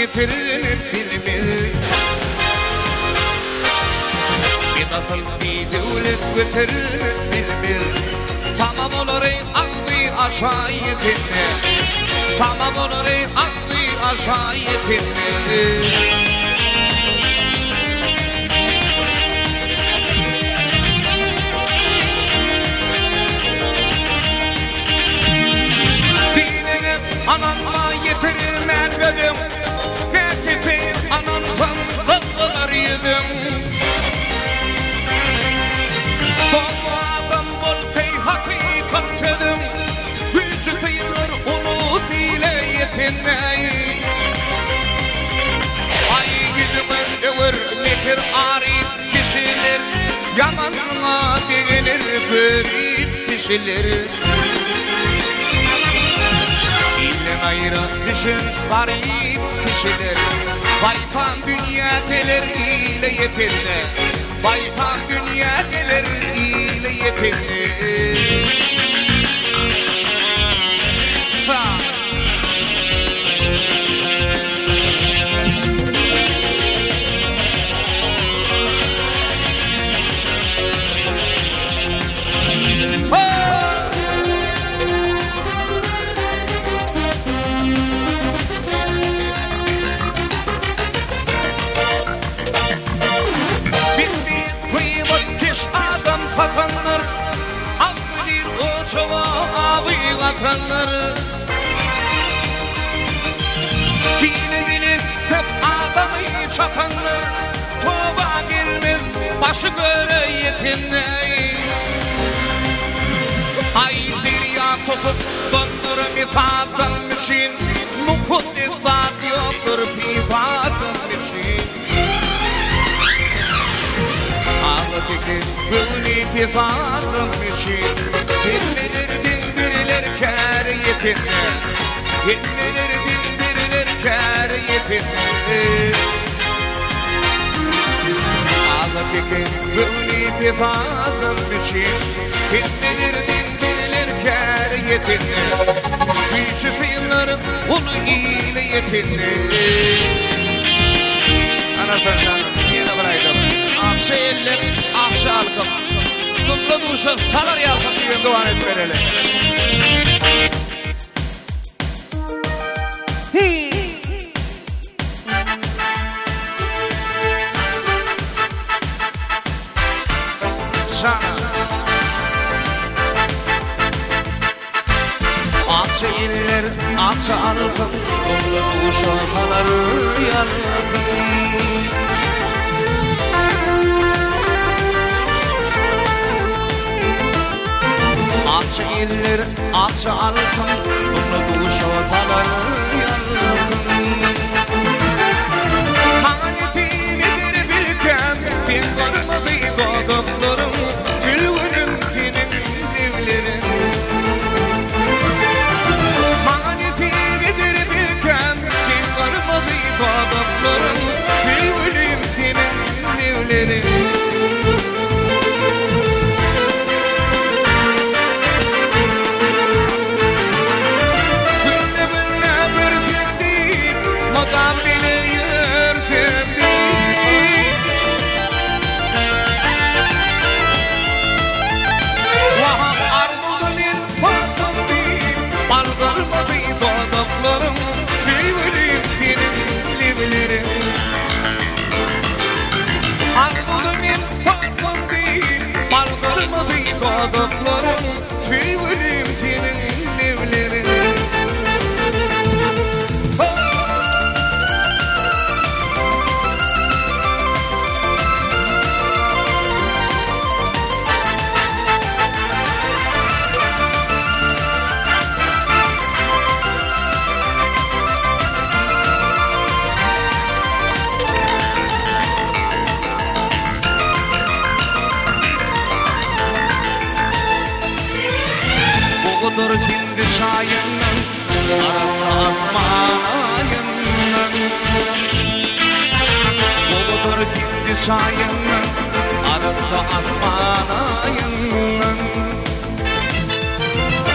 yetirilip bilmez. Bir nasıl bir devlet götürülüp bilmez. Tamam olur ey aldı aşağı yetinmez. Tamam olur ey aldı aşağı yetinmez. Ananma yetirmedim, nefesi anansan dağlar yedim. Doğmadan boltey hakikat edim, vücutuylar onu dile yetinmeyi. Ay gidime över nedir arif kişiler, yamanına denir börit kişiler. Ayıran düşün garip kişiler, baytan dünya gelir ile yetinler. Baytan dünya gelir ile yetinler. Sağ fatanlar, altı bir uçuma abi atanlar. Kini bilip hep adamı çatanlar, tuğba gelmez başı göre yetinler. Ay bir yağ tutup dondur ifadım için, mukut ifat yoktur pifadım için. Ağlatıklı gülüp ifadım için, dinlenir dindirilir kâr yetinler. Dinlenir dindirilir kâr yetinler. Ağlatıklı gülüp ifadım için, dinlenir dindirilir kâr yetinler. Küçüklerin onu ile yetinler. Anasını yine bıraktım. Akşa eller, akşa halkım. Tutla duşun, kalar yalkım diye dua et verelim. Sana akşa eller, akşa halkım. Tutla duşun, kalar yalkım. Akça eller, akça alkım, bunu bu şortalar yanılkım. Manetini bir bilkem, fin varmadı doğduklarım, gülgünüm senin evlerin. Manetini bir bilkem, fin varmadı doğduklarım, gülgünüm senin evlerin. Adamlarım sevgilim senin evlerin. Budur hindi şayından, arasa asmanayından. Budur hindi şayından, arasa asmanayından.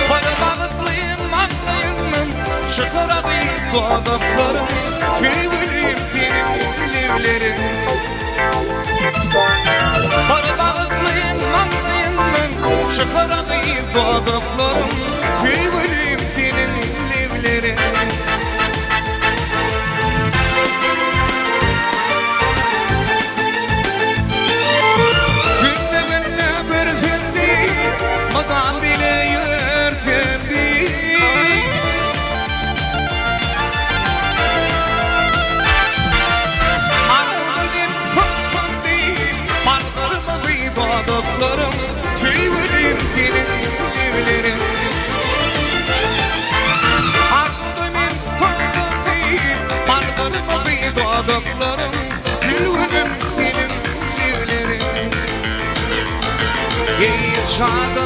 Bana bağıtlıyım ağlayından, çıkaramayın doğduklarım, sevgilim senin livlerin. Parmaklayın anlayın, çıkarayım doğduklarım, sevgilim senin livlerin. Mazan bile yürtendi. Armadın kutsandı, parlarımızı doğduklarım, sevgilim senin evlerin. Armadın kutsandı, parlarımızı doğduklarım, sevgilim senin evlerin. Ey şadı